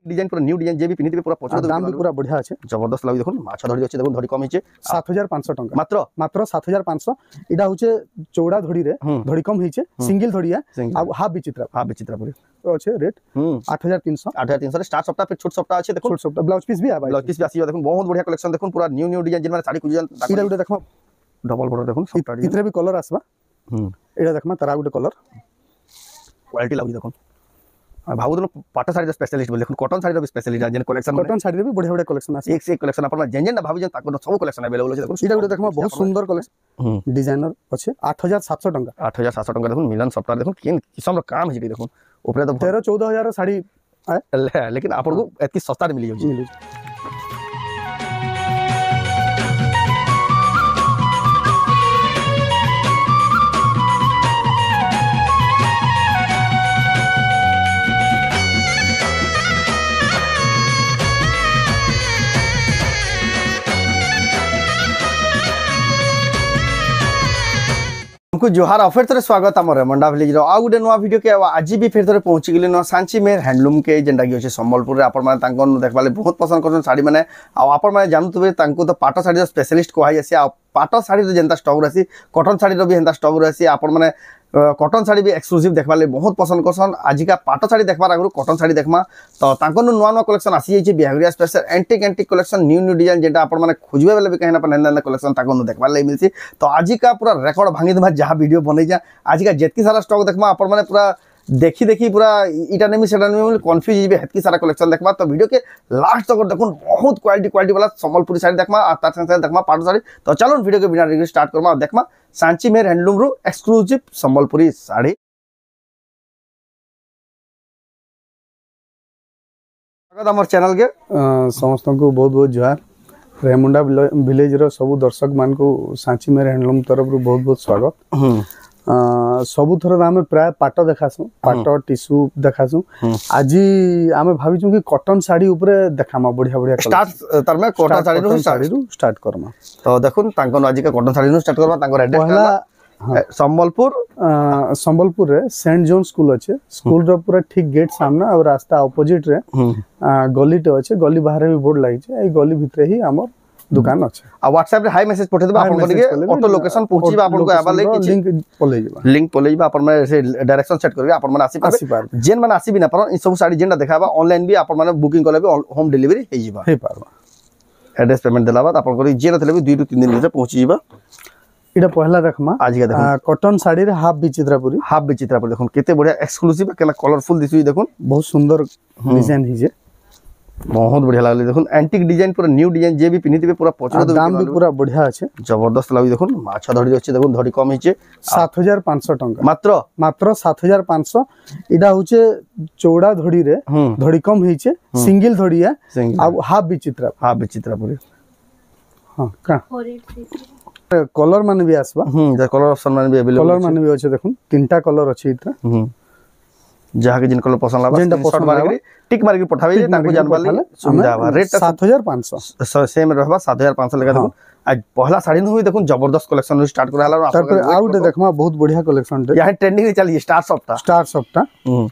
Design पूरा new design जे भी पिनिथिबे पूरा पछर दाम भी पूरा बढ़िया আছে जबरदस्त लागु देखुन माछ धरी अछि देखुन धरी कम हिचे 7500 टका मात्र मात्र 7500 इडा होचे चौड़ा धड़ी रे धड़ी कम हिचे सिंगल धड़िया आ हाफ विचित्रा पूरी अच्छे रेट 8300 स्टार्ट सप्ताह पे छोट सप्ताह अछि देखुन छोट सप्ताह ब्लाउज पीस भी आ ब्लाउज पीस भी आसी देखुन बहुत बढ़िया कलेक्शन देखुन पूरा न्यू डिजाइन जिन माने साड़ी कुजन इडा गुटे देखमा डबल बॉर्डर देखुन सप्ताह इतरे भी कलर आसबा इडा देखमा तारा गुटे कलर क्वालिटी लागु देखुन भाव दिन पाटा साड़ी स्पेशलिस्ट बोल देखुन कॉटन साड़ी स्पेशलिस्ट जेन कलेक्शन कॉटन साड़ी रे भी बढ़िया बढ़िया कलेक्शन आसी एक से एक कलेक्शन अपन जेन जेन भाव जेन ताको सब कलेक्शन अवेलेबल अछि देखुन इडा गुटे देखमा बहुत सुंदर कलेक्शन डिजाइनर अछि 8700 टका 8700 टका देखुन मिलन सप्ताह देखुन केन किसम रो काम हिजे देखुन ऊपर तो 13-14 साड़ी लेकिन आपन को एतकी सस्ता रे मिली जाउची जोहार फिर थे स्वागत आम रेमंडा विलेज आ गोटे नुआ वीडियो के आज भी फिर थे पहुँची गली नुआ सांची मेर हैंडलूम के जेनटा कि अच्छे संबलपुर में देखा बहुत पसंद कर साड़ी मैंने आपने जानते तो पाट साड़ी स्पेशलिस्ट कहुई पाट साड़ी जेनता स्टक रही कॉटन साड़ी भी हेन्ता स्टक रही आपण मैंने कॉटन साड़ी भी एक्सक्लूसिव देखा बहुत पसंद करसन आजिका पाट साड़ी देखबार आगु कॉटन साड़ी देखमा तो नुआ नुआ कलेक्शन आसी जाइए बिहारिया special antique collection new design जेटा आप खोजे बेले भी कहीं कलेक्शन देखबार लगे मिलती तो आजिका पूरा रेकर्ड भांगी देमा जहाँ वीडियो बन आजिका जितकी सारा स्टक देखमा आप पूरा देखी देखी पूरा इटा नेमी सेटा नेमी कन्फ्यूज होइबे हेतकी सारा कलेक्शन देखबा तो वीडियो के लास्ट तक देखुन बहुत क्वालिटी वाला संबलपुरी साड़ी देखमा आ तार संगे देखमा पाट साड़ी तो चलो वीडियो के बिना रिव्यू स्टार्ट करमा देखमा सांची मेर हैंडलूम रो एक्सक्लूसिव संबलपुरी साड़ी स्वागत हमर चैनल के समस्त को बहुत बहुत जोहार रेमुंडा विलेज रो सब दर्शक मान को सांची मेर हैंडलूम तरफ रो बहुत बहुत स्वागत सबु थर आमे प्राय पाट देखासु पाट टिश्यू देखासु आज आमे भाबिछु कि कॉटन साड़ी ऊपर देखामा बढ़िया बढ़िया स्टार्ट तरमे कॉटन साड़ी रो स्टार्ट करमा तो देखुन तांको आज का कॉटन साड़ी रो स्टार्ट करमा तांको एड्रेस पहला संबलपुर रे सेंट जॉन स्कूल अच्छे स्कूल रो पूरा ठीक गेट सामने और रास्ता ऑपोजिट रे गलीटे अच्छे गली बाहर भी बोर्ड लागि छै ए गली भितरे ही हमर दुकान अच्छे आ व्हाट्सएप रे हाई मैसेज पठे देबा आपन को ऑटो लोकेशन पहुंचीबा आपन को आबा ले लिंक पले जेबा आपन में से डायरेक्शन सेट करबे आपन मन आसी पारबे जेन मन आसी बिना पर इ सब साड़ी जेंडा देखाबा ऑनलाइन भी आपन मन बुकिंग करले भी होम डिलीवरी हे जिबा एड्रेस पेमेंट देला बाद आपन को जे नथले भी 2 to 3 दिन में पहुंची जिबा इडा पहला देखमा आज के देखो कॉटन साड़ी रे हाफ विचित्रापुरी देखुन केते बढ़िया एक्सक्लूसिव केना कलरफुल दिसुई देखुन बहुत सुंदर डिजाइन हिजे बहुत बढ़िया लागले देखुन एंटिक डिजाइन पूरा न्यू डिजाइन जे भी पिनिथिबे पूरा पछर दाम भी पूरा बढ़िया আছে जबरदस्त लागु देखुन माछ धड़ी अछि देखुन धड़ी कम हिचे 7500 टका मात्र 7500 इडा होचे चौड़ा धड़ी रे धड़ी कम हिचे सिंगल धड़िया आ हाफ विचित्रापुरी हां का कलर माने भी आसबा कलर ऑप्शन माने भी अवेलेबल कलर माने भी अछि देखुन तीनटा कलर अछि इता जहाँ के जिन कलर पसंद लाबा स्क्रीनशॉट मार के टिक मार के पठाबे जे ताको जानबा ले सुविधा बा रेट 7500 सेम रहबा 7500 लगा देखुन आज पहला साड़ी न हुई देखुन जबरदस्त कलेक्शन स्टार्ट कराला तापर आउट देखमा बहुत बढ़िया कलेक्शन यहां ट्रेंडिंग में चली स्टार सप्ताह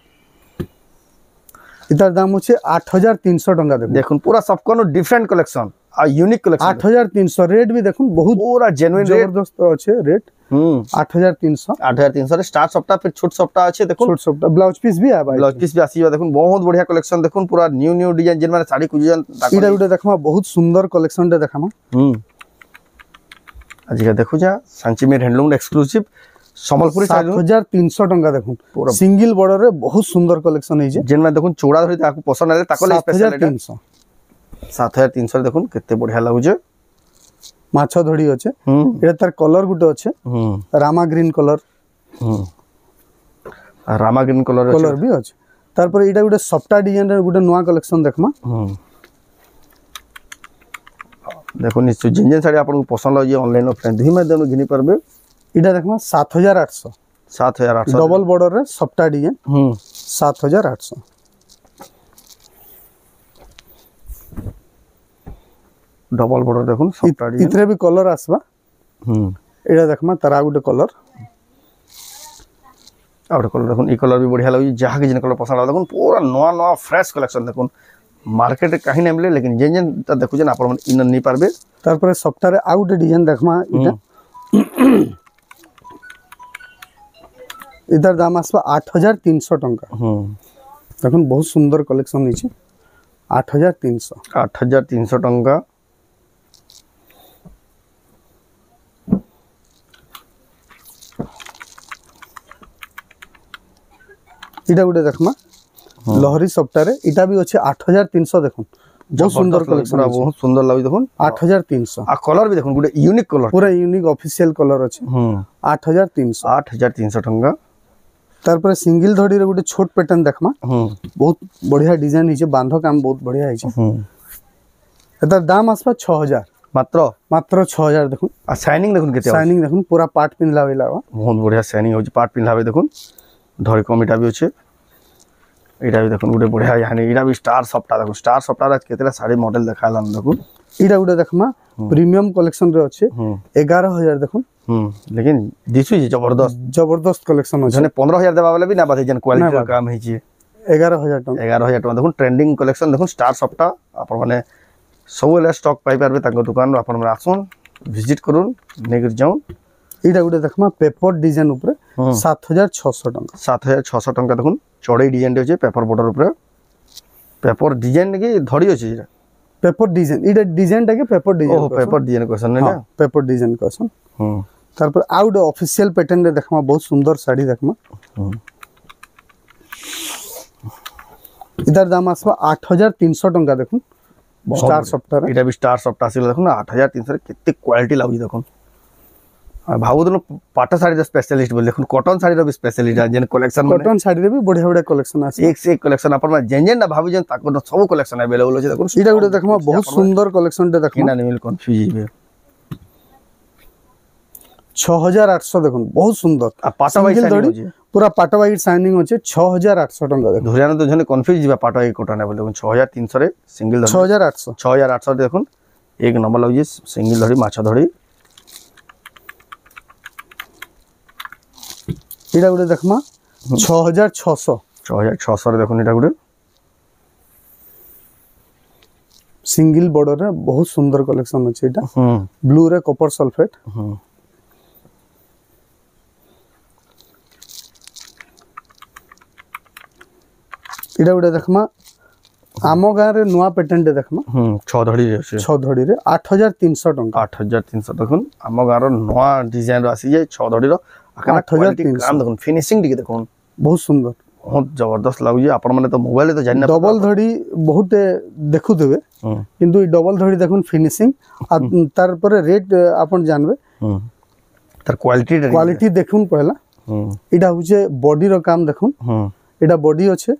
इधर दाम होचे 8300 टका देखुन पूरा सबको डिफरेंट कलेक्शन आ यूनिक कलेक्शन 8300 रेट भी देखुन बहुत पूरा जेन्युइन जबरदस्त अच्छे रेट 8300 रे स्टार्ट सप्ताह फिर छोट सप्ताह अच्छे देखुन छोट सप्ताह ब्लाउज पीस भी आबा ब्लाउज पीस भी आसीबा देखुन बहुत बढ़िया कलेक्शन देखुन पूरा न्यू डिजाइन जेन माने साड़ी कुजन इडा उडे देखमा बहुत सुंदर कलेक्शन दे देखामा आज का देखु जा सांची मेर हैंडलूम एक्सक्लूसिव संबलपुरी 7300 टका देखुन सिंगल बॉर्डर रे बहुत सुंदर कलेक्शन है जे जेन में देखुन चौड़ा धरी ताको पसंद आले ताको ले स्पेशल 7300 देखुन केते बढ़िया लागु जे माछ धड़ी अच्छे एटा तार कलर गुटे अच्छे रामा ग्रीन कलर भी अच्छे तार पर एटा गुटे सफ्टा डिजाइन रे गुटे नुवा कलेक्शन देखमा देखो निश्चय जिन साड़ी आपन को पसंद लगे ऑनलाइन ऑफलाइन दुही माध्यम घिनी परबे एटा देखमा 7800 डबल बॉर्डर रे सफ्टा डिजाइन 7800 डबल बॉर्डर देखुन इतरे भी कलर आसबा एटा देखमा तारा गुटे कलर आ गोटे कलर देखुन, ई कलर भी बढ़िया लगे, जहाँ जिन कलर पसंद देखुन पूरा नुआ नुआ फ्रेश कलेक्शन देखुन, मार्केट कहीं नहीं मिले, लेकिन जेन जेन देखुन आप इन नहीं पार्बे। तारपर सप्ताह आ गोटे डिजाइन देखमा इटा इधर दाम आसबा 8300 टंका। देखुन बहुत सुंदर कलेक्शन है 8300 8300 टंका। इटा गोटे देखमा लहरी सप्ताह इटा भी अच्छे 8300 देखुन बहुत सुंदर कलेक्शन, बहुत सुंदर लगे देखुन 8300। आ कलर भी देखुन गोटे यूनिक कलर, पूरा यूनिक ऑफिशियल कलर अच्छे 8300 टंका। तारपर सिंगल धड़ी रे गोटे छोट पैटर्न देखमा बहुत बढ़िया डिजाइन हिचे, बांध काम बहुत बढ़िया हिचे। एतार दाम आसबा 6000 मात्र मात्र 6000 देखुन। आ शाइनिंग देखुन केते, शाइनिंग देखुन पूरा पार्ट पिनला वेला बहुत बढ़िया शाइनिंग होची, पार्ट पिनलावे देखुन धड़ी कम इटा भी अच्छे। इटा भी देखुन गोटे बढ़िया, यानी इटा भी स्टार सप्ताह देखुन, स्टार सप्ताह केतेला साड़ी मॉडल देखालान देखुन। इटा गोटे देखमा प्रीमियम कलेक्शन रे अच्छे 11000 देखुन। लेकिन दिसु जबरदस्त जबरदस्त कलेक्शन अच्छे, जने 15000 देबा वाला भी ना बात, जन क्वालिटी का काम हिची 11000 टंका। 11000 टंका देखुन, ट्रेंडिंग कलेक्शन देखुन स्टार सप्ताह आप माने सब स्टॉक पाई पारबे ताको दुकान रो, आपण आसुन विजिट करूँ नेकर जाऊन। इटा गोटे देखमा पेपर डिजाइन ऊपर 7600 टंका। 7600 टंका देखुन, चौड़ाई डिजाइन रे पेपर बॉर्डर ऊपर, पेपर डिजाइन की धड़ी अछि, पेपर डिजाइन इटा डिजाइन टा के पेपर डिजाइन, ओह पेपर डिजाइन क्वेश्चन ने, पेपर डिजाइन क्वेश्चन। तारपर आ गोटे ऑफिशियल पैटर्न रे देखमा बहुत सुंदर साड़ी देखमा। इधर दाम आसबा 8300 टंका देखुन स्टार सप्ताह। इटा भी स्टार सप्ताह से देखुन 8300 केते क्वालिटी लागु देखुन। भावु दिन पाट साड़ी रो स्पेशलिस्ट बोल देखुन, कॉटन साड़ी रो भी स्पेशलिस्ट जेन कलेक्शन, कॉटन साड़ी रे भी बढ़िया बढ़िया कलेक्शन आसे, एक से एक कलेक्शन अपन जेन जेन ना भाबु जेन ताको सब कलेक्शन अवेलेबल अछि देखुन। इटा गोटे देखमा बहुत सुंदर कलेक्शन टे देखमा, किना नहीं मिल कंफ्यूज हिबे। 6800 देखुन बहुत सुंदर, आ पाटा वाइज शाइनिंग पूरा पाटा वाइज शाइनिंग अछि 6800 टंका देखुन। धुरियान तो जने कंफ्यूज जिबा पाटा एक कॉटन बोल देखुन 6300 रे सिंगल 6800 6800 देखुन, एक नंबर लागु सिंगल धड़ी माछा धड़ी। इटा गोटे देखमा 6600 रे देखुन, इटा गोटे सिंगल बॉर्डर रे बहुत सुंदर कलेक्शन अछि। इटा ब्लू रे कॉपर सल्फेट। इटा गोटे देखमा आम गाँव रे नुआ पैटर्न टे देखमा 6 धड़ी रे अछि, 6 धड़ी रे 8300 टंका। 8300 देखुन, आम गाँव रो नवा डिजाइन रो आसी जे 6 धड़ी रो, 8300 काम देखुन, फिनिशिंग टिके देखुन बहुत सुंदर, बहुत जबरदस्त लागु जे। आपण माने तो मोबाइल तो जानि ना, डबल धड़ी बहुत देखु देबे, किंतु ई डबल धड़ी देखुन फिनिशिंग आ तार पर रेट आपण जानबे, तार क्वालिटी देखुन पहला। इडा होचे बॉडी रो काम देखुन, इडा बॉडी अच्छे,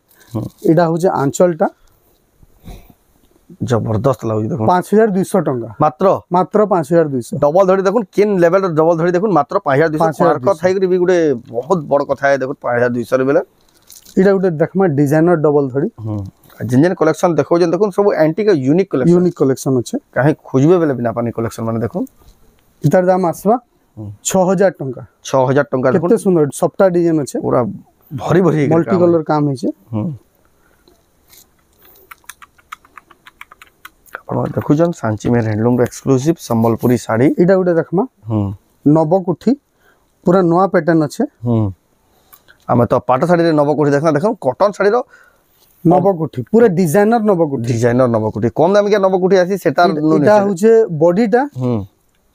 इडा होचे आंचलटा जबरदस्त लागु देखुन 5200 टंका मात्र, मात्र 5200। डबल धड़ी देखुन केन लेवल रो डबल धड़ी देखुन मात्र 5200। मार्क थाई करी भी गुडे बहुत बड़ कथा है देखुन 5200 रे बेले। इडा गुडे देखमा डिजाइनर डबल धड़ी, जेन जेन कलेक्शन देखो जेन देखुन सब एंटीक यूनिक कलेक्शन अच्छे, काहे खोजबे बेले बिना पानी कलेक्शन माने देखुन। इतार दाम आसबा 6000 टंका। 6000 टंका देखुन, केते सुंदर सप्ताह डिजाइन अच्छे, पूरा भरी भरी मल्टी कलर काम है छे। आपण देखु जन सांची में हैंडलूम रो एक्सक्लूसिव संबलपुरी साड़ी। इडा गुडे देखमा नवकोठी पूरा नवा पैटर्न अच्छे। आमे तो पाट साड़ी रे नवकोठी देखना, देखो कॉटन साड़ी रो नवकोठी पूरा डिजाइनर नवकोठी कम दाम के नवकोठी आसी सेटा इटा होचे बॉडीटा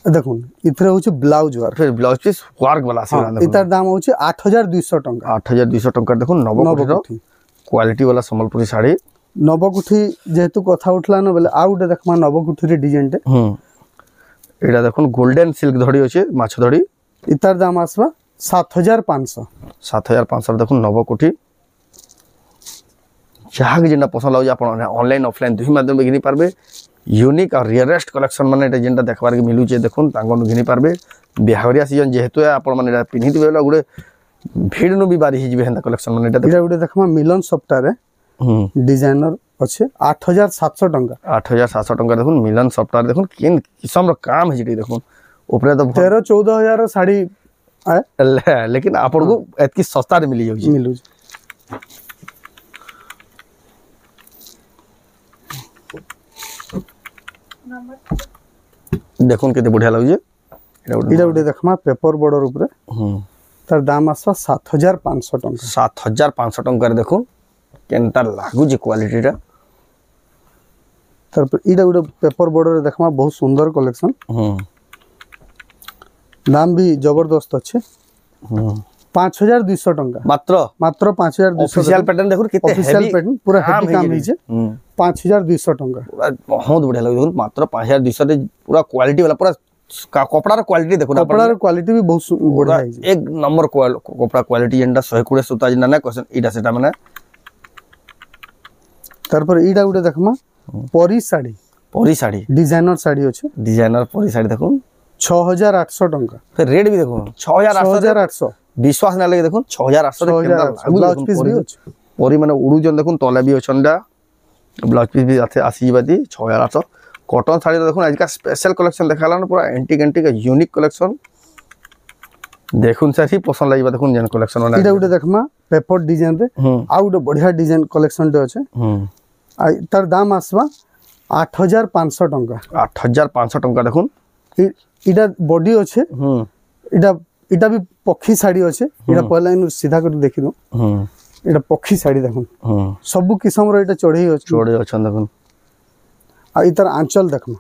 देखुन, इथरे होचे ब्लाउज वर्क, फिर ब्लाउज पीस वर्क वाला आसी ना। इतार दाम होचे 8200 टंका। 8200 टंका देखुन नवकोठी रो क्वालिटी वाला संबलपुरी साड़ी। नवकोठी जेहेतु कथा उठला न बेले आ गुटे देखमा नवकोठी रे डिजाइन टे, एडा देखुन गोल्डन सिल्क धड़ी अछि माछ धड़ी। इतार दाम आसबा 7500। 7500 देखुन नवकोठी, जहाँ के जेना पसंद लागु आपण ऑनलाइन ऑफलाइन दुही माध्यम घिनी पारबे। यूनिक और रियरेस्ट कलेक्शन माने एटा जेनटा देखबार के मिलु छे देखुन तांगन घिनी पारबे। बिहावरिया सीजन जेहेतु आपण माने पिन्हि दिबे बेला गुडे भीड़ नु भी बारी हिजबे हेंदा कलेक्शन माने एटा गुडे देखमा मिलन सप्ताह रे डिजाइनर अच्छे 8700 टंका। 8700 टंका देखुन मिलन सप्ताह देखुन किन किस्म रो काम है जेटी देखुन ऊपर तो 13-14 हजार साड़ी लेकिन आपन को एतकी सस्ता रे मिली जाउची मिलू देखुन केते बढ़िया लागुचे इटा गुटे देखमा पेपर बॉर्डर ऊपर तार दाम आसवा 7500 टंका 7500 टंका रे देखुन केनता लागुचे क्वालिटीटा तार इटा गुटे पेपर बॉर्डर देखमा बहुत सुंदर कलेक्शन दाम भी जबरदस्त अच्छे 5200 टंका मात्र मात्र 5200 ऑफिशियल पैटर्न देखुन केते ऑफिशियल पैटर्न पूरा हेवी काम है हिजे 5200 टंका बहुत बढ़िया लगे देखुन मात्र 5200 रे पूरा क्वालिटी वाला पूरा कपड़ा रो क्वालिटी देखुन कपड़ा रो क्वालिटी भी बहुत बढ़िया हिजे एक नंबर कपड़ा क्वालिटी जेंटा 120 सुता जिना ना क्वेश्चन इटा सेटा माने तार पर इटा गुटे देखमा परी साड़ी डिजाइनर साड़ी अच्छे डिजाइनर परी साड़ी देखुन 6800 टंका फिर रेट भी देखुन 6800 विश्वास ना लगे देखुन 6800 ब्लाउज पीस भी अच्छे परी माने उडू जन देखुन तले भी अछंडा ब्लाउज पीस भी आथे आसी बादी 6800 कॉटन साड़ी देखुन आज का स्पेशल कलेक्शन देखाला ना पूरा एंटीक यूनिक कलेक्शन देखुन सारी पसंद लागिबा देखुन जन कलेक्शन वाला इटा गुटे देखमा पेपर डिजाइन रे आ गुटे बढ़िया डिजाइन कलेक्शन टे अच्छे आ तार दाम आसवा 8500 टंका 8500 टंका देखुन इटा बॉडी अच्छे इटा भी पक्षी साड़ी अच्छे इटा पहला इन सीधा कर देखि दो इटा पक्षी साड़ी देखुन सब किस्म रो इटा चढ़ई अछन देखुन आ इतर आंचल देखमा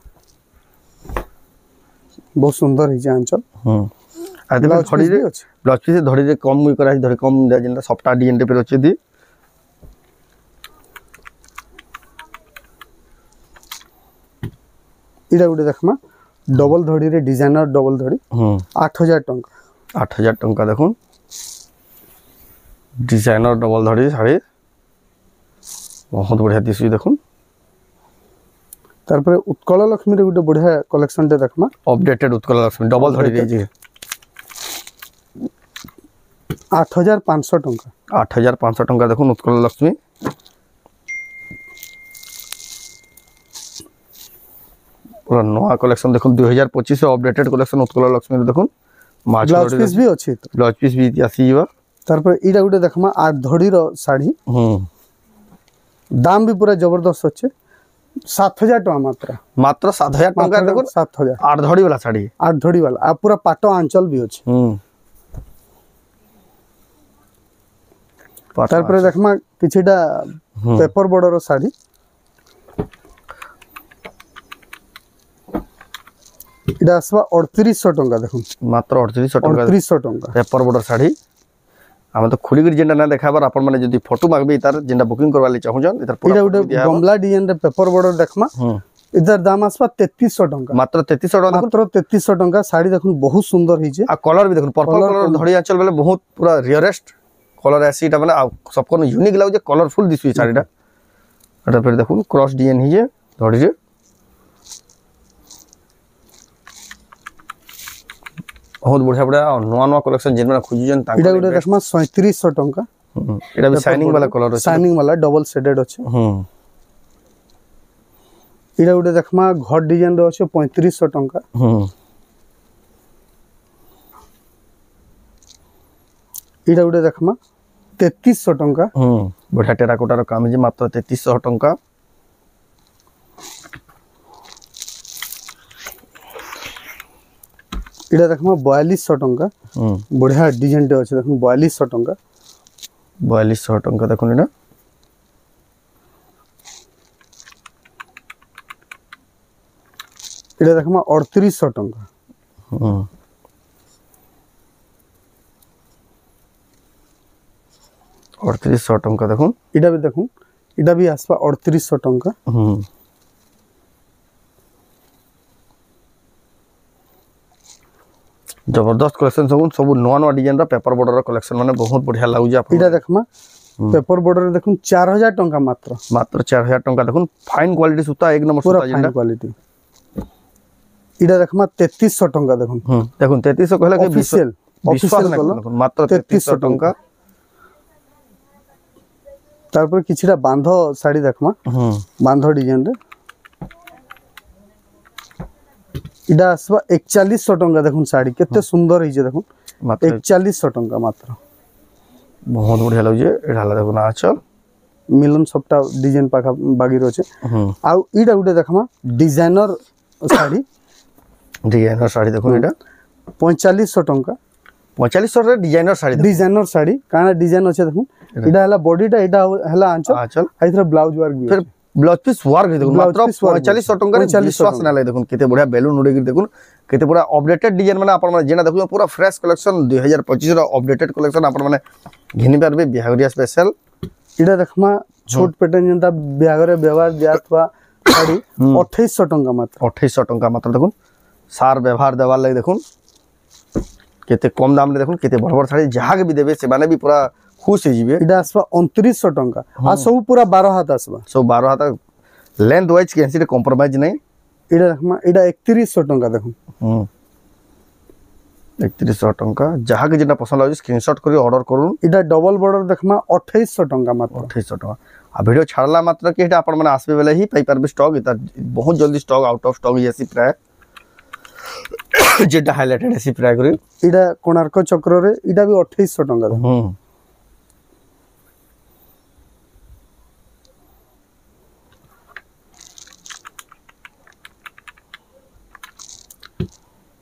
बहुत सुंदर हिजे आंचल आ देखो धड़ी रे ब्लाउज पीस धड़ी रे कम मुई करा धड़ी कम जेंटा सफ्टा डिजाइन रे पे अछि दी इटा गुटे देखमा डबल धड़ी रे डिजाइनर डबल धड़ी 8000 टंका 8000 टंका देखुन डिजाइनर डबल धड़ी साड़ी बहुत बढ़िया दिसु देखुन तार पर उत्कल लक्ष्मी रे गुटे बढ़िया कलेक्शन टे देखमा अपडेटेड उत्कल लक्ष्मी डबल धड़ी रे जे 8500 टंका 8500 टंका देखुन उत्कल लक्ष्मी पूरा नया कलेक्शन देखुन 2025 अपडेटेड कलेक्शन उत्कल लक्ष्मी रे देखुन ब्लाउज पीस भी अछि ब्लाउज पीस भी आसीबा तार पर इटा गुटे देखमा 8 धड़ी रो साड़ी दाम भी पूरा जबरदस्त अच्छे 7000 टका मात्र 7000 टंका देखुन 7000 8 धड़ी वाला साड़ी 8 धड़ी वाला आ पूरा पाटो आंचल भी अच्छे तार पर देखमा किछिटा पेपर बॉर्डर साड़ी इटा आसवा 3800 टंका देखुन मात्र 3800 टंका 3800 टंका पेपर बॉर्डर साड़ी हम तो खुली कर जेंटा ना देखाबर अपन माने जदी फोटो मागबे तार जेंटा बुकिंग करवा ले चाहू जन इधर इटा गुटे गमला डिजाइन रे पेपर बॉर्डर देखमा इधर दाम आसवा 3300 टंका मात्र 3300 टंका मात्र 3300 टंका साड़ी देखुन बहुत सुंदर हिजे आ कलर भी देखुन पर्पल कलर धड़ी आंचल बेले बहुत पूरा रियरेस्ट कलर आसीटा माने सबको यूनिक लागो जे कलरफुल दिसु साड़ीटा एटा फिर देखुन क्रॉस डिजाइन हिजे धड़ी रे बहुत बढ़िया बढ़िया नवा नवा कलेक्शन जेन माने खोजु जन इटा गुटे देखमा 3700 टंका एटा भी शाइनिंग वाला कलर अछि शाइनिंग वाला डबल शेडेड अछि इटा गुटे देखमा घर डिजाइन रो अछि 3500 टंका इटा गुटे देखमा 3300 टंका बढ़िया टेराकोटा रो काम जे मात्र 3300 टंका इटा देखमा 4200 टंका बढ़िया डिजाइन टे अछि देखु 4200 टंका 4200 टंका देखुन इना इटा देखमा 3800 टंका 3800 टंका देखुन इटा भी आसवा 3800 टंका जबरदस्त कलेक्शन सब नवा नवा डिजाइन रा पेपर बॉर्डर कलेक्शन माने बहुत बढ़िया लागु जे इटा देखमा पेपर बॉर्डर देखुन 4000 टंका मात्र 4000 टंका देखुन फाइन क्वालिटी सूता एक नंबर पूरा सूता फाइन क्वालिटी इटा देखमा 3300 टंका देखुन देखुन 3300 कहला के ऑफिशियल देखुन मात्र 3300 टंका तार पर किछिटा बांधो साड़ी देखमा बांधो डिजाइन रे इटा आसवा 4100 टंका देखुन साड़ी केते सुंदर हिजे देखुन मात्र 4100 टंका मात्र बहुत बढ़िया लगे एटा हला देखो ना चल मिलन सबटा डिजाइन पाखा बागी रोचे आ इडा गुटे देखमा डिजाइनर साड़ी डिजाइनर साड़ी देखो एटा 4500 टंका 4500 रे डिजाइनर साड़ी काना डिजाइन अच्छे देखो इडा हला बॉडीटा इडा हला आंचल आंचल आ इथरा ब्लाउज वर्क भी फिर ब्लाउज पीस वर्क देखो ब्लाउज मात्र piece work 4500 टंका रे 4500 विश्वास ना लगे देखो केते बढ़िया बैलून उड़े देखो केते पूरा अपडेटेड डिजाइन माने आपण माने जेना देखो पूरा फ्रेश कलेक्शन 2025 रो अपडेटेड कलेक्शन आपण माने घिनि पारबे बिहागरिया स्पेशल इडा देखमा छोट पैटर्न जनता बिहागरे व्यवहार दियाथवा साड़ी 2800 टंका मात्र 2800 टंका मात्र देखो सार व्यवहार देवार लगे देखो केते कम दाम ले देखो केते बड़ बड़ साड़ी जहां के भी देबे से माने भी पूरा खुश हो जिवे इडा आसवा 2900 टंका आ सब पूरा 12 हाथ आसवा सब 12 हाथ लेंथ वाइज कैंसी रे कॉम्प्रोमाइज नहीं इडा देखमा इडा 3100 टंका देखो 3100 टंका जहां के जेना पसंद लागे स्क्रीनशॉट करी ऑर्डर करूँ इडा डबल बॉर्डर देखमा 2800 टंका मात्र 2800 टंका आ वीडियो छाड़ला मात्र कि एटा आपण माने आसबे बेले ही पाई पारबे स्टॉक इता बहुत जल्दी स्टॉक आउट ऑफ स्टॉक जैसी प्राय जेटा हाइलाइटेड ऐसी प्राय करी इडा कोणार्क चक्र रे इडा भी 2800 टंका देखो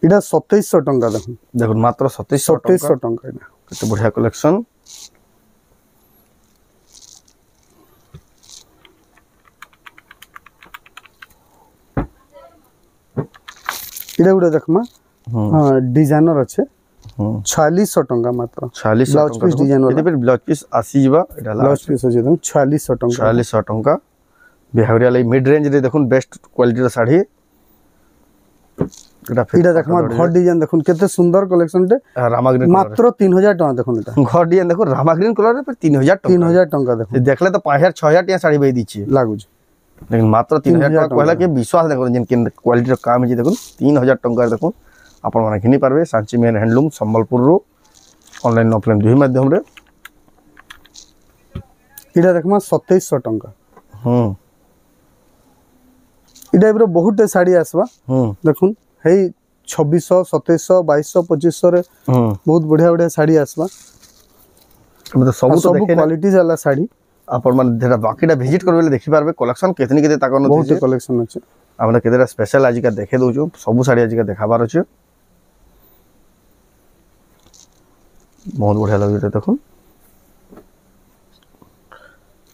इडा 2700 टंका देखो देखो मात्र 2700 टंका इडा केते बढ़िया कलेक्शन इडा गुडे देखमा हां डिजाइनर अच्छे 4600 टंका मात्र 4600 ब्लाउज पीस डिजाइन वाला एते ब्लाउज पीस आसी जबा एटा ब्लाउज पीस अच्छे देखो 4600 टंका 4600 टंका बिहावरिया लाई मिड रेंज रे देखुन बेस्ट क्वालिटी रो साड़ी इडा देखमा घर डिजाइन देखुन केते सुंदर कलेक्शन टे रामाग्रीन मात्र 3000 टंका देखुन इटा घर डिजाइन देखो रामाग्रीन कलर रे पर 3000 टंका 3000 टंका देखो देखले तो 5000 6000 टिया साड़ी बेई दीची लागु लेकिन मात्र 3000 टंका कहला के विश्वास देखो जिन के क्वालिटी रो काम है देखो 3000 टंका देखो आपण माने घिनी पारबे सांची मेन हैंडलूम संबलपुर रो ऑनलाइन ऑफलाइन दुही माध्यम रे इडा देखमा 2700 टंका इडा रो बहुत साड़ी आसवा देखुन हे 2600 2700 2200 2500 रे बहुत बढ़िया बढ़िया साड़ी आसवा मतलब सब देखे क्वालिटी वाला साड़ी आपण मन जेटा बाकीटा विजिट करबे देखि पारबे कलेक्शन केतनी केते ताकन बहुत कलेक्शन अछि हमरा केतेरा स्पेशल आज का देखे दोछु सब साड़ी आज का देखाबार अछि बहुत बढ़िया लगे देखो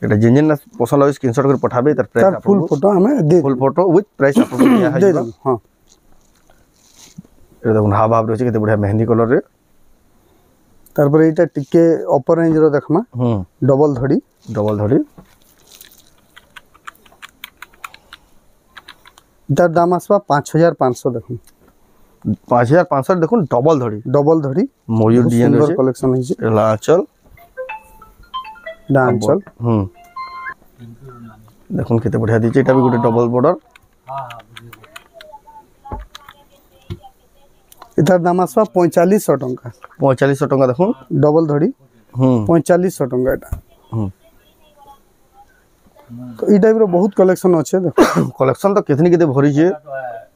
एटा जिन पसंद लगे स्क्रीनशॉट कर पठाबे तर प्राइस फुल फोटो हमें दे फुल फोटो विथ प्राइस आपको दिया है दे दो हां एटा देखो हाव हाव रहछि केते बढ़िया मेहंदी कलर रे तार पर एटा टिके अपर रेंज रो देखमा डबल धड़ी इतार दाम आसवा 5500 देखो 5500 देखो डबल धड़ी मयूर डिजाइन सुंदर कलेक्शन है एला चल डांचल देखो केते बढ़िया दिचे एटा भी गोटे डबल बॉर्डर इतार दाम आसवा 4500 टंका 4500 टंका देखो डबल धड़ी 4500 टंका एटा तो ई टाइप रो बहुत कलेक्शन अच्छे देखो कलेक्शन तो केतनी केते भरी छे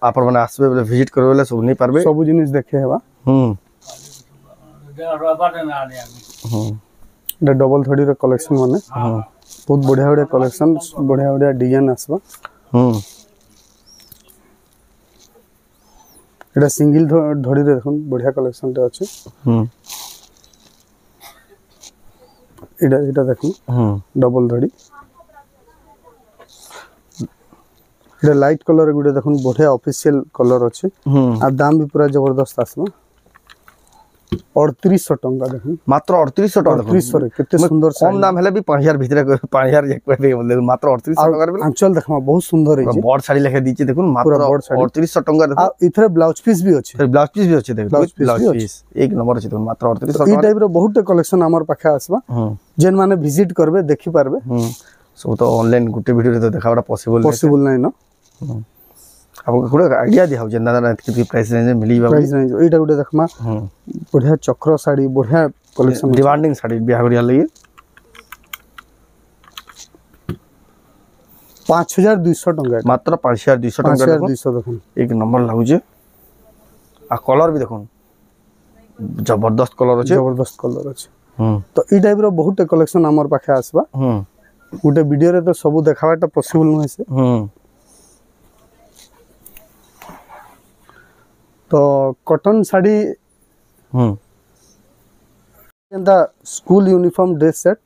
आपण माने आसबे बेले विजिट करबे बेले सब नहीं पारबे सब जिनिस देखे हेबा एटा डबल धड़ी रो कलेक्शन माने बहुत बढ़िया बढ़िया कलेक्शन बढ़िया बढ़िया डिजाइन आसबा एटा सिंगल धड़ी रे देखो बढ़िया कलेक्शन टे अछि एटा देखो डबल धड़ी एटा लाइट कलर गुडे देखो बढ़िया ऑफिशियल कलर अछि आ दाम भी पूरा जबरदस्त आसबा 3800 टंका देखो मात्र 3800 टंका 3800 रे केते सुंदर कम दाम हेले भी 5000 भीतर 5000 एक पे बोले मात्र 3800 टंका रे आंचल देखमा बहुत सुंदर है बड़ साड़ी लेके दीचे देखो मात्र 3800 टंका देखो आ इथरे ब्लाउज पीस भी अछि फिर ब्लाउज पीस भी अछि देखो ब्लाउज पीस एक नंबर अछि देखो मात्र 3800 टंका ई टाइप रो बहुत कलेक्शन हमर पाखे आसबा जेन माने विजिट करबे देखि पारबे सब तो ऑनलाइन गुटे वीडियो रे तो देखाबा पॉसिबल नै न आपको थोड़ा आइडिया दिया हो जेना ना कितनी प्राइस रेंज में मिली प्राइस रेंज एटा गुटे देखमा बढ़िया चक्र साड़ी बढ़िया कलेक्शन डिमांडिंग साड़ी बिहागरिया लगी 5200 टंका मात्र 5200 टंका 5200 देखो एक नंबर लागु जे आ कलर भी देखो जबरदस्त कलर अछि जबरदस्त कलर अछि तो ई टाइप रो बहुत कलेक्शन हमर पाखे आसबा गोटे वीडियो रे तो सब देखावाटा पॉसिबल न से तो कॉटन साड़ी एंदा स्कूल यूनिफॉर्म ड्रेस सेट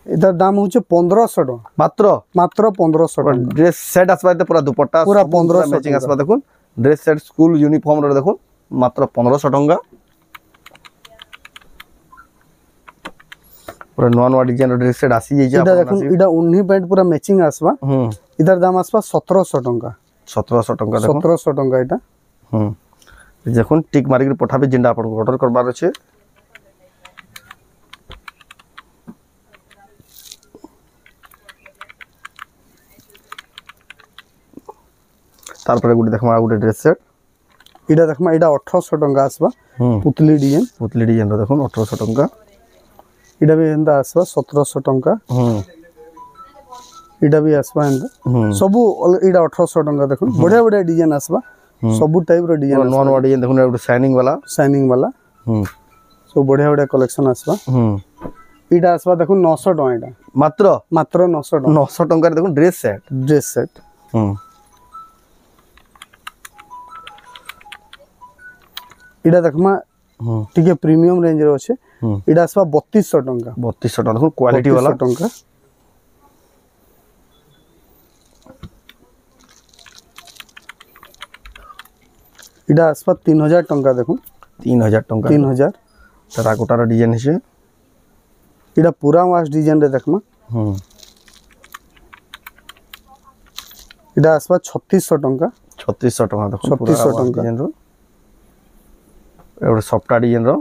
इधर दाम होचे 1500 टका मात्र 1500 टका ड्रेस सेट आसबा पूरा दुपट्टा पूरा 1500 मैचिंग आसबा देखुन ड्रेस सेट स्कूल यूनिफॉर्म रे देखुन मात्र 1500 टका पूरा नॉन डिजाइन रो ड्रेस सेट आसी जाई इधर देखुन इडा उन्ही पैंट पूरा मैचिंग आसबा इधर दाम आसबा 1700 टका 1700 टका देखुन 1700 टका इटा देखुन टिक मारी के पठाबे जिंदा आपन ऑर्डर करबार अछि तारपर गुटे देखमा गुटे ड्रेस सेट इडा देखमा इडा 1800 टका आसबा पुतली डिजाइन रो देखुन 1800 टका इडा भी एंदा आसबा 1700 टका इडा भी आसबा एंदा सब इडा 1800 टका देखुन बढ़िया बढ़िया डिजाइन आसबा सब टाइप रो डिजाइन नॉन डिजाइन देखुन गुटे शाइनिंग वाला सब बढ़िया बढ़िया कलेक्शन आसबा इडा आसबा देखुन 900 टका इडा मात्र 900 टका रे देखुन ड्रेस सेट इडा देखमा टिके प्रीमियम रेंज रो अछि इडा आसबा 3200 टका देखुन क्वालिटी वाला टका इडा आसबा 3000 टका देखुन 3000 टका 3000 टेराकोटा रो डिजाइन छै इडा पूरा वाश डिजाइन रे देखमा इडा आसबा 3600 टका 3600 टका देखुन 3600 टका डिजाइन रो एवढे सॉफ्ट डिजाइन रो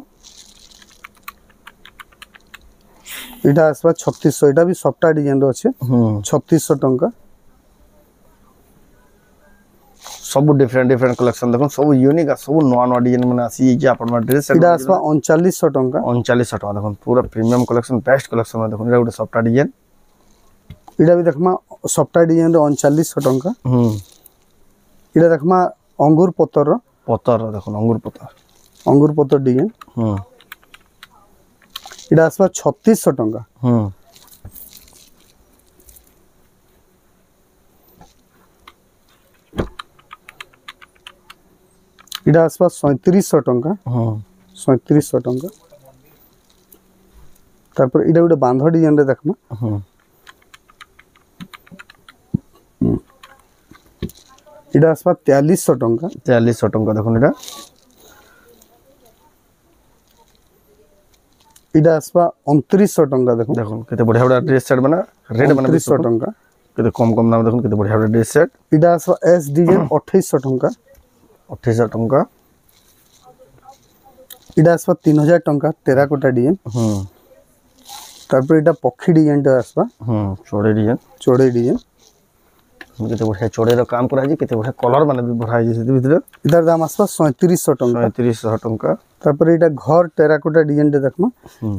इडा आसबा 3600 इडा भी सॉफ्ट डिजाइन रो अछि 3600 टका सब डिफरेंट कलेक्शन देखो सब यूनिक सब नवा डिजाइन माने आसी जे अपन ड्रेस इडा आसबा 3900 टका 3900 टका देखो पूरा प्रीमियम कलेक्शन बेस्ट कलेक्शन में देखो एटा सॉफ्ट डिजाइन इडा भी देखमा सॉफ्ट डिजाइन रो 3900 टका इडा देखमा अंगूर पत्तर देखो अंगूर पत्तर डिजाइन इडा आसबा 3600 टका इडा आसबा 3700 टका 3700 टका तारपर इडा गुटे बांध डिजाइन रे देखमा इडा आसबा 4300 टका देखो इडा इडा आसबा 2900 टका देखो केते बढ़िया बढ़िया ड्रेस सेट बना रेट बना 2900 टका केते कम दाम देखो केते बढ़िया बढ़िया ड्रेस सेट इडा आसबा एस डिजाइन 2800 टका 2800 टका इडा आसबा 3000 टका टेराकोटा डिजाइन तारपर इडा पक्षी डिजाइन टा आसबा चोड़े डिजाइन केते बढ़िया चोड़े रो काम करा जी केते बढ़िया कलर माने भी भरा जी से भीतर इधर दाम आसबा 3700 टका 3700 टका तारपर इडा घर टेराकोटा डिजाइन टा देखमा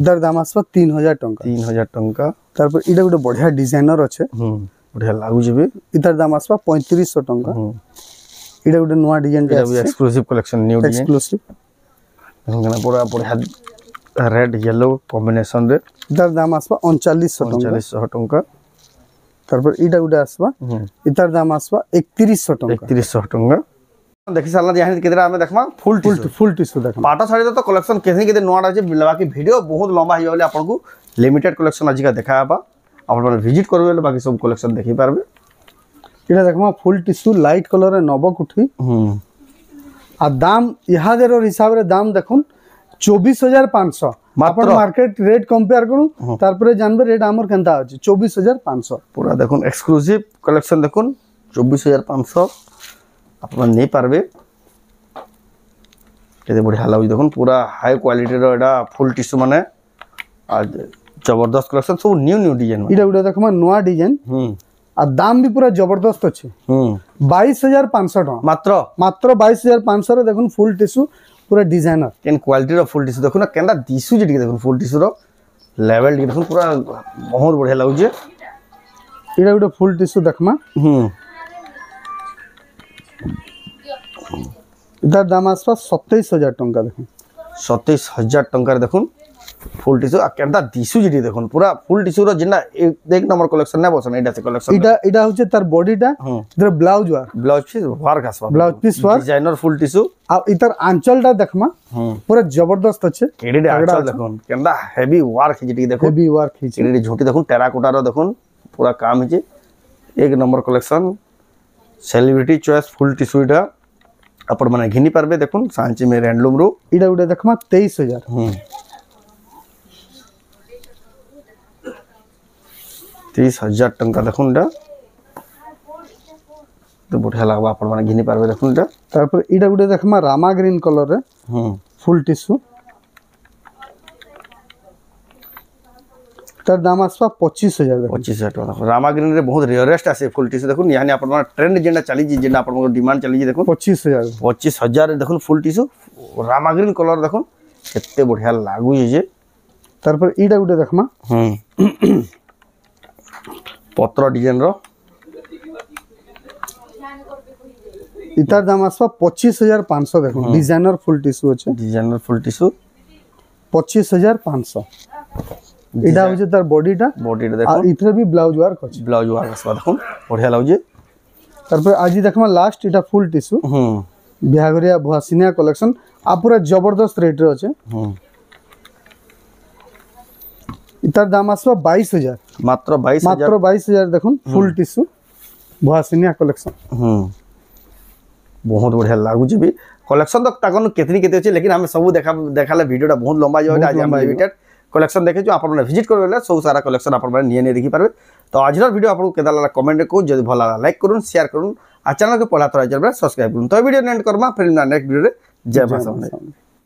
इधर दाम आसबा 3000 टका तारपर इडा गुटे बढ़िया डिजाइनर अछि बढ़िया लागु जेबे इधर दाम आसबा 3500 टका इडा गुटे नवा डिजाइन टा भी exclusive collection new design exclusive पूरा बढ़िया रेड येलो कॉम्बिनेशन रे इधर दाम आसबा 3900 टका तारपर इडा गुटे आसबा इधर दाम आसबा 3100 टका देखि साला जहां केतरा हमें देखमा फुल टिश्यू देखमा पाटा साड़ी तो कलेक्शन केते नोडा जे बाकी वीडियो बहुत लंबा हियो बोले आपन को लिमिटेड कलेक्शन आज का देखाबा आपन माने विजिट करबे बाकी सब कलेक्शन देखि पारबे इडा देखमा फुल टिश्यू लाइट कलर रे नबकुठी आ दाम इहा देरो हिसाब रे दाम देखुन 24500 अपन मार्केट रेट कंपेयर करू तारपरे जानबे रेट हमर केनता अछि 24500 पूरा देखुन एक्सक्लूसिव कलेक्शन देखुन 24500 अपन नहीं पारबे केते बढ़िया लागु देखुन पूरा हाई क्वालिटी रो एडा फुल टिश्यू माने आज जबरदस्त कलेक्शन सब न्यू डिजाइन इडा उडा देखमा नवा डिजाइन आ दाम भी पूरा जबरदस्त अछि 22500 टका मात्र 22500 रे देखुन फुल टिश्यू पूरा डिजाइनर केन क्वालिटी रो फुल टिश्यू देखुन केनदा दिसु जे देखुन फुल टिश्यू रो लेवल देखुन पूरा बहुत बढ़िया लागु जे इडा उडा फुल टिश्यू देखमा इधर दाम आसबा 27000 टका देखुन 27,000 टंकार देखुन फुल टिश्यू आ केनता दिसु जिटी देखुन पूरा फुल टिश्यू रो जिना एक नंबर कलेक्शन ना बसन एटा से कलेक्शन इटा होचे तार बॉडीटा इधर ब्लाउज वार ब्लाउज पीस वर्क आसबा ब्लाउज पीस वार डिजाइनर फुल टिश्यू आ इतर आंचलटा देखमा पूरा जबरदस्त अच्छे एडी आंचल देखुन केनता हेवी वर्क जिटी देखुन हेवी वर्क हिचे एडी झोटी देखुन टेराकोटा रो देखुन पूरा काम हिचे एक number collection celebrity choice full tissue इटा अपन माने घिनी पारबे देखुन सांची में हैंडलूम रो इटा उडे देखमा 23,000 30,000 टंका देखुन इटा तो बढ़िया लगबा अपन माने घिनी पारबे देखुन इटा तारपर इटा उडे देखमा रामा ग्रीन कलर रे फुल टिश्यू तार दाम आसवा 25,000 देखो 25,000 टका रामा ग्रीन रे बहुत रेयरेस्ट आसे फुल टिश्यू देखुन यानी अपन माने ट्रेंड जेना चली जेना अपन को डिमांड चली देखुन 25,000 25,000 देखुन full tissue Rama green colour देखुन केते बढ़िया लागु जे तारपर इटा उडे देखमा पत्र डिजाइन रो इतार दाम आसवा 25,500 देखो डिजाइनर फुल टिश्यू अच्छे डिजाइनर फुल टिश्यू 25,500 इटा होचे तार बॉडीटा बॉडी आ देखो इथरे भी ब्लाउज वर्क अच्छे ब्लाउज वाला आसबा देखुन बढ़िया लागु तारपर आज देखमा लास्ट इटा फुल टिश्यू बिहागरिया भुआसिनिया कलेक्शन आ पूरा जबरदस्त रेट रे अच्छे इतार दाम आसवा 22,000 मात्र 22,000 मात्र 22,000 देखुन फुल टिश्यू भुआसिनिया कलेक्शन बहुत बढ़िया लागु भी कलेक्शन तो ताकन केतनी केते अछि लेकिन हम सब देखाले वीडियोटा बहुत लंबा जाय आज हम लिमिटेड कलेक्शन देखे जो आपण माने विजिट करबेले सब सारा कलेक्शन आपण माने निये देखि पारबे तो आजर वीडियो आपन केदा लागला कमेंट को जदि भल लागला लाइक करूँ शेयर करूँ आ चैनल के पहला थोड़ा सब्सक्राइब करूँ तो वीडियो एंड करमा फिर नेक्स्ट वीडियो रे जय मां।